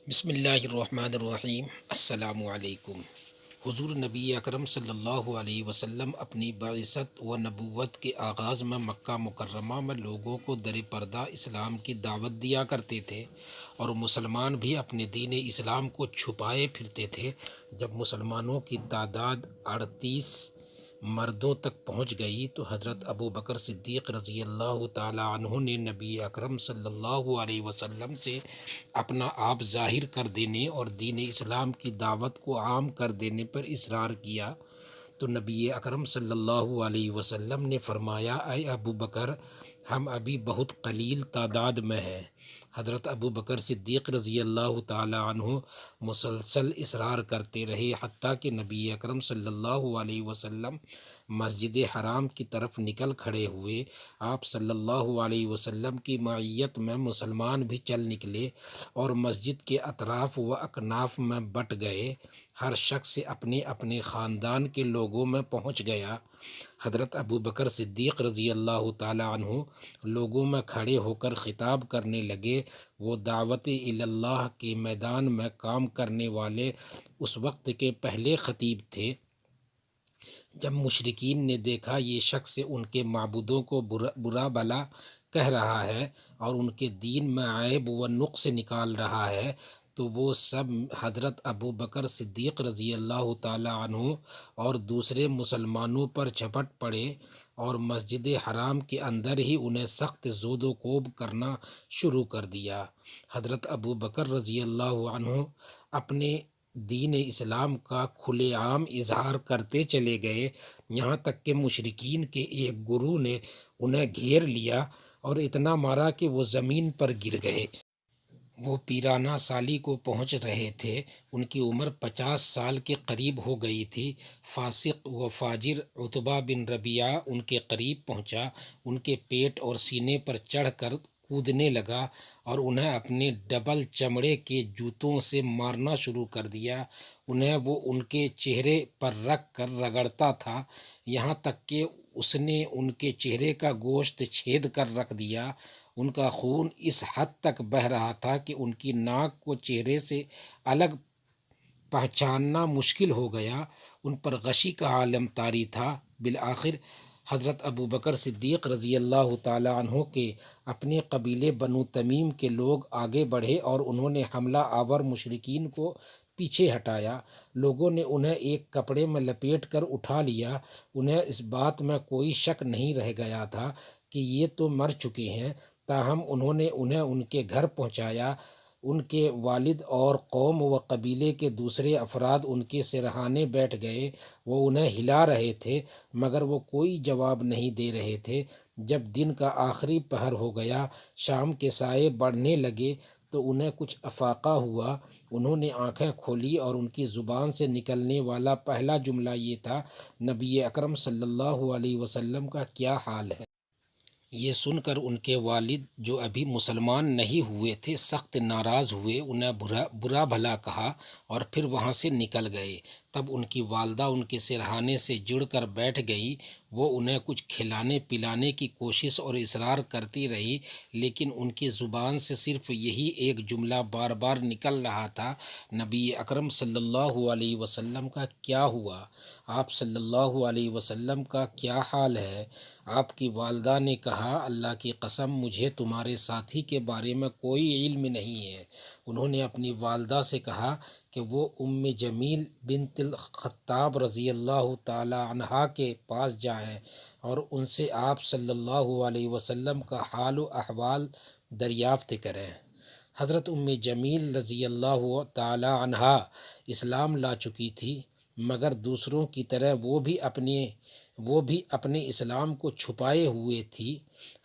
بسم اللہ الرحمن الرحیم۔ السلام علیکم۔ حضور نبی اکرم صلی اللہ علیہ وسلم اپنی بعثت و نبوت کے آغاز میں مکہ مکرمہ میں لوگوں کو در پردہ اسلام کی دعوت دیا کرتے تھے، اور مسلمان بھی اپنے دین اسلام کو چھپائے پھرتے تھے۔ جب مسلمانوں کی تعداد 38 مردوں تک پہنچ گئی تو حضرت ابو بکر صدیق رضی اللہ تعالی عنہ نے نبی اکرم صلی اللہ علیہ وسلم سے اپنا آپ ظاہر کر دینے اور دین اسلام کی دعوت کو عام کر دینے پر اصرار کیا، تو نبی اکرم صلی اللہ علیہ وسلم نے فرمایا، اے ابو بکر، ہم ابھی بہت قلیل تعداد میں ہیں۔ حضرت ابو بکر صدیق رضی اللہ تعالی عنہ مسلسل اصرار کرتے رہے، حتیٰ کہ نبی اکرم صلی اللہ علیہ وسلم مسجد حرام کی طرف نکل کھڑے ہوئے۔ آپ صلی اللہ علیہ وسلم کی معیت میں مسلمان بھی چل نکلے اور مسجد کے اطراف و اکناف میں بٹ گئے۔ ہر شخص اپنے اپنے خاندان کے لوگوں میں پہنچ گیا۔ حضرت ابو بکر صدیق رضی اللہ تعالی عنہ لوگوں میں کھڑے ہو کر خطاب کرنے لگے۔ وہ دعوت اللہ کے میدان میں کام کرنے والے اس وقت کے پہلے خطیب تھے۔ جب مشرکین نے دیکھا یہ شخص ان کے معبودوں کو برا بھلا کہہ رہا ہے اور ان کے دین میں عیب و نقص نکال رہا ہے، تو وہ سب حضرت ابو بکر صدیق رضی اللہ تعالی عنہ اور دوسرے مسلمانوں پر جھپٹ پڑے اور مسجد حرام کے اندر ہی انہیں سخت زود و کوب کرنا شروع کر دیا۔ حضرت ابو بکر رضی اللہ عنہ اپنے دین اسلام کا کھلے عام اظہار کرتے چلے گئے، یہاں تک کہ مشرکین کے ایک گروہ نے انہیں گھیر لیا اور اتنا مارا کہ وہ زمین پر گر گئے۔ وہ پیرانہ سالی کو پہنچ رہے تھے، ان کی عمر 50 سال کے قریب ہو گئی تھی۔ فاسق و فاجر عتبہ بن ربیعہ ان کے قریب پہنچا، ان کے پیٹ اور سینے پر چڑھ کر کودنے لگا اور انہیں اپنے ڈبل چمڑے کے جوتوں سے مارنا شروع کر دیا۔ انہیں وہ ان کے چہرے پر رکھ کر رگڑتا تھا، یہاں تک کہ اس نے ان کے چہرے کا گوشت چھید کر رکھ دیا۔ ان کا خون اس حد تک بہہ رہا تھا کہ ان کی ناک کو چہرے سے الگ پہچاننا مشکل ہو گیا۔ ان پر غشی کا عالم طاری تھا۔ بالآخر حضرت ابو بکر صدیق رضی اللہ تعالی عنہ کے اپنے قبیلے بنو تمیم کے لوگ آگے بڑھے اور انہوں نے حملہ آور مشرکین کو پیچھے ہٹایا۔ لوگوں نے انہیں ایک کپڑے میں لپیٹ کر اٹھا لیا۔ انہیں اس بات میں کوئی شک نہیں رہ گیا تھا کہ یہ تو مر چکے ہیں، تاہم انہوں نے انہیں ان کے گھر پہنچایا۔ ان کے والد اور قوم و قبیلے کے دوسرے افراد ان کے سرہانے بیٹھ گئے۔ وہ انہیں ہلا رہے تھے مگر وہ کوئی جواب نہیں دے رہے تھے۔ جب دن کا آخری پہر ہو گیا، شام کے سائے بڑھنے لگے، تو انہیں کچھ افاقہ ہوا۔ انہوں نے آنکھیں کھولی اور ان کی زبان سے نکلنے والا پہلا جملہ یہ تھا، نبی اکرم صلی اللہ علیہ وسلم کا کیا حال ہے؟ یہ سن کر ان کے والد، جو ابھی مسلمان نہیں ہوئے تھے، سخت ناراض ہوئے، انہیں برا بھلا کہا اور پھر وہاں سے نکل گئے۔ تب ان کی والدہ ان کے سرہانے سے جڑ کر بیٹھ گئیں۔ وہ انہیں کچھ کھلانے پلانے کی کوشش اور اصرار کرتی رہی، لیکن ان کی زبان سے صرف یہی ایک جملہ بار بار نکل رہا تھا، نبی اکرم صلی اللہ علیہ وسلم کا کیا ہوا؟ آپ صلی اللہ علیہ وسلم کا کیا حال ہے؟ آپ کی والدہ نے کہا، اللہ کی قسم، مجھے تمہارے ساتھی کے بارے میں کوئی علم نہیں ہے۔ انہوں نے اپنی والدہ سے کہا کہ وہ ام جمیل بنت الخطاب رضی اللہ تعالی عنہا کے پاس جائیں اور ان سے آپ صلی اللہ علیہ وسلم کا حال و احوال دریافت کریں۔ حضرت ام جمیل رضی اللہ تعالی عنہا اسلام لا چکی تھی، مگر دوسروں کی طرح وہ بھی اپنے اسلام کو چھپائے ہوئے تھی۔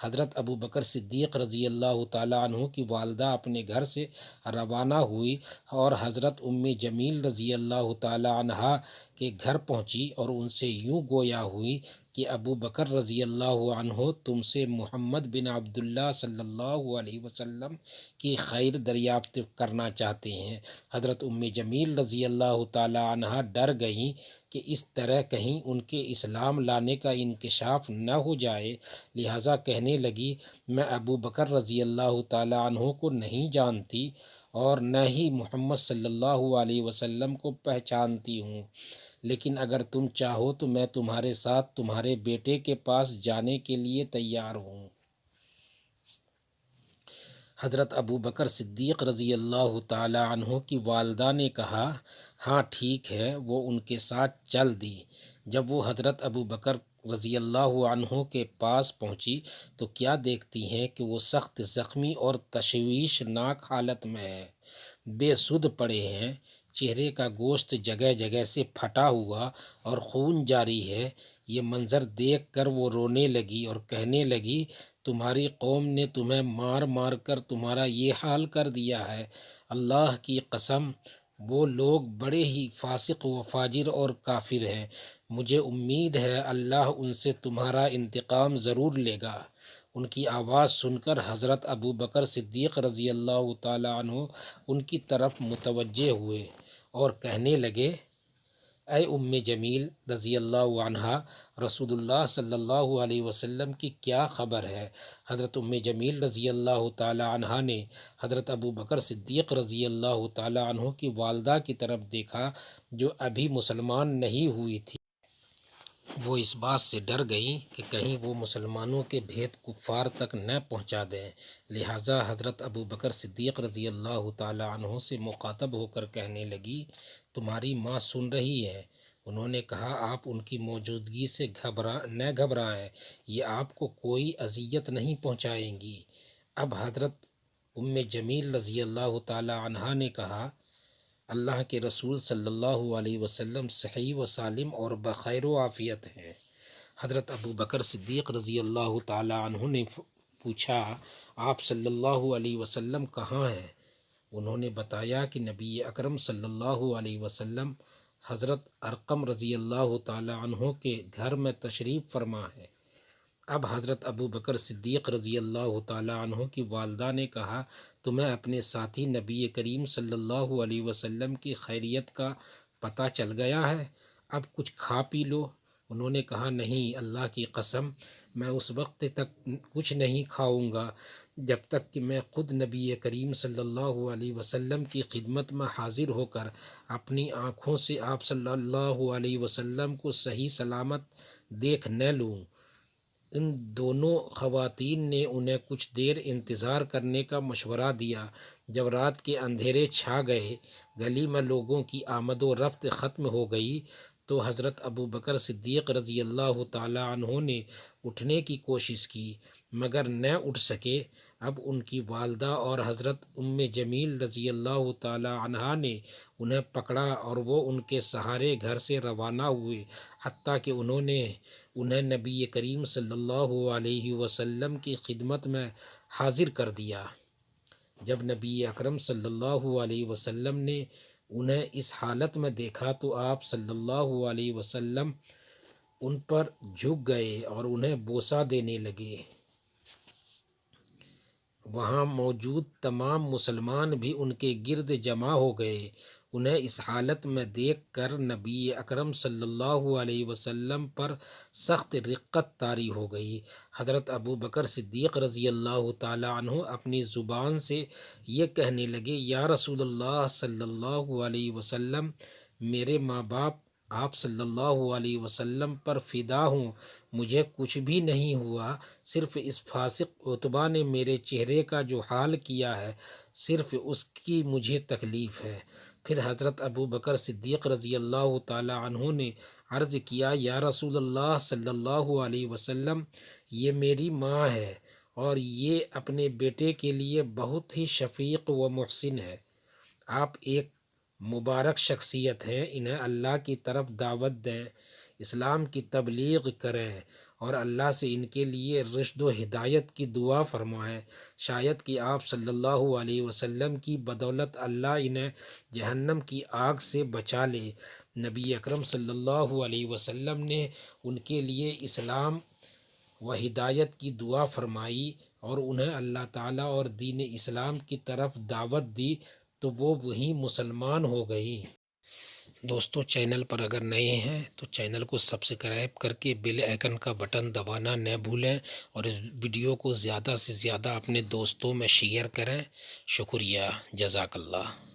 حضرت ابو بکر صدیق رضی اللہ تعالی عنہ کی والدہ اپنے گھر سے روانہ ہوئی اور حضرت ام جمیل رضی اللہ تعالی عنہا کے گھر پہنچی اور ان سے یوں گویا ہوئی کہ ابو بکر رضی اللہ عنہ تم سے محمد بن عبداللہ صلی اللہ علیہ وسلم کی خیر دریافت کرنا چاہتے ہیں۔ حضرت ام جمیل رضی اللہ تعالی عنہا ڈر گئیں کہ اس طرح کہیں ان کے اسلام لانے کا انکشاف نہ ہو جائے، لہٰذا کہنے لگی، میں ابو بکر رضی اللہ تعالی عنہ کو نہیں جانتی اور نہ ہی محمد صلی اللہ علیہ وسلم کو پہچانتی ہوں، لیکن اگر تم چاہو تو میں تمہارے ساتھ تمہارے بیٹے کے پاس جانے کے لیے تیار ہوں۔ حضرت ابو بکر صدیق رضی اللہ تعالی عنہ کی والدہ نے کہا، ہاں ٹھیک ہے۔ وہ ان کے ساتھ چل دی۔ جب وہ حضرت ابو بکر رضی اللہ عنہ کے پاس پہنچی تو کیا دیکھتی ہیں کہ وہ سخت زخمی اور تشویشناک حالت میں ہے، بے سدھ پڑے ہیں، چہرے کا گوشت جگہ جگہ سے پھٹا ہوا اور خون جاری ہے۔ یہ منظر دیکھ کر وہ رونے لگی اور کہنے لگی، تمہاری قوم نے تمہیں مار مار کر تمہارا یہ حال کر دیا ہے۔ اللہ کی قسم، وہ لوگ بڑے ہی فاسق و فاجر اور کافر ہیں۔ مجھے امید ہے اللہ ان سے تمہارا انتقام ضرور لے گا۔ ان کی آواز سن کر حضرت ابو بکر صدیق رضی اللہ تعالی عنہ ان کی طرف متوجہ ہوئے اور کہنے لگے، اے ام جمیل رضی اللہ عنہا، رسول اللہ صلی اللہ علیہ وسلم کی کیا خبر ہے؟ حضرت ام جمیل رضی اللہ تعالی عنہا نے حضرت ابو بکر صدیق رضی اللہ تعالی عنہ کی والدہ کی طرف دیکھا جو ابھی مسلمان نہیں ہوئی تھی۔ وہ اس بات سے ڈر گئیں کہ کہیں وہ مسلمانوں کے بھید کفار تک نہ پہنچا دیں، لہٰذا حضرت ابو بکر صدیق رضی اللہ تعالی عنہ سے مخاطب ہو کر کہنے لگی، تمہاری ماں سن رہی ہے۔ انہوں نے کہا، آپ ان کی موجودگی سے نہ گھبرائیں، یہ آپ کو کوئی اذیت نہیں پہنچائیں گی۔ اب حضرت ام جمیل رضی اللہ تعالی عنہا نے کہا، اللہ کے رسول صلی اللہ علیہ وسلم صحیح و سالم اور بخیر و عافیت ہیں۔ حضرت ابو بکر صدیق رضی اللہ تعالی عنہ نے پوچھا، آپ صلی اللہ علیہ وسلم کہاں ہیں؟ انہوں نے بتایا کہ نبی اکرم صلی اللہ علیہ وسلم حضرت ارقم رضی اللہ تعالی عنہ کے گھر میں تشریف فرما ہے۔ اب حضرت ابو بکر صدیق رضی اللہ تعالی عنہ کی والدہ نے کہا، تمہیں اپنے ساتھی نبی کریم صلی اللہ علیہ وسلم کی خیریت کا پتہ چل گیا ہے؟ اب کچھ کھا پی لو۔ انہوں نے کہا، نہیں، اللہ کی قسم، میں اس وقت تک کچھ نہیں کھاؤں گا جب تک کہ میں خود نبی کریم صلی اللہ علیہ وسلم کی خدمت میں حاضر ہو کر اپنی آنکھوں سے آپ صلی اللہ علیہ وسلم کو صحیح سلامت دیکھ نہ لوں۔ ان دونوں خواتین نے انہیں کچھ دیر انتظار کرنے کا مشورہ دیا۔ جب رات کے اندھیرے چھا گئے، گلی میں لوگوں کی آمد و رفت ختم ہو گئی تو حضرت ابو بکر صدیق رضی اللہ تعالی عنہ نے اٹھنے کی کوشش کی مگر نہ اٹھ سکے۔ اب ان کی والدہ اور حضرت ام جمیل رضی اللہ تعالی عنہا نے انہیں پکڑا اور وہ ان کے سہارے گھر سے روانہ ہوئے، حتیٰ کہ انہیں نبی کریم صلی اللہ علیہ وسلم کی خدمت میں حاضر کر دیا۔ جب نبی اکرم صلی اللہ علیہ وسلم نے انہیں اس حالت میں دیکھا تو آپ صلی اللہ علیہ وسلم ان پر جھک گئے اور انہیں بوسہ دینے لگے۔ وہاں موجود تمام مسلمان بھی ان کے گرد جمع ہو گئے۔ انہیں اس حالت میں دیکھ کر نبی اکرم صلی اللہ علیہ وسلم پر سخت رقت طاری ہو گئی۔ حضرت ابو بکر صدیق رضی اللہ تعالی عنہ اپنی زبان سے یہ کہنے لگے، یا رسول اللہ صلی اللہ علیہ وسلم، میرے ماں باپ آپ صلی اللہ علیہ وسلم پر فدا ہوں، مجھے کچھ بھی نہیں ہوا، صرف اس فاسق عتبہ نے میرے چہرے کا جو حال کیا ہے، صرف اس کی مجھے تکلیف ہے۔ پھر حضرت ابو بکر صدیق رضی اللہ تعالی عنہ نے عرض کیا، یا رسول اللہ صلی اللہ علیہ وسلم، یہ میری ماں ہے اور یہ اپنے بیٹے کے لیے بہت ہی شفیق و محسن ہے۔ آپ ایک مبارک شخصیت ہیں، انہیں اللہ کی طرف دعوت دیں، اسلام کی تبلیغ کریں اور اللہ سے ان کے لیے رشد و ہدایت کی دعا فرمائیں۔ شاید کہ آپ صلی اللہ علیہ وسلم کی بدولت اللہ انہیں جہنم کی آگ سے بچا لے۔ نبی اکرم صلی اللہ علیہ وسلم نے ان کے لیے اسلام و ہدایت کی دعا فرمائی اور انہیں اللہ تعالیٰ اور دین اسلام کی طرف دعوت دی تو وہ وہیں مسلمان ہو گئی۔ دوستوں چینل پر اگر نئے ہیں تو چینل کو سبسکرائب کر کے بیل آئیکن کا بٹن دبانا نہ بھولیں، اور اس ویڈیو کو زیادہ سے زیادہ اپنے دوستوں میں شیئر کریں۔ شکریہ، جزاک اللہ۔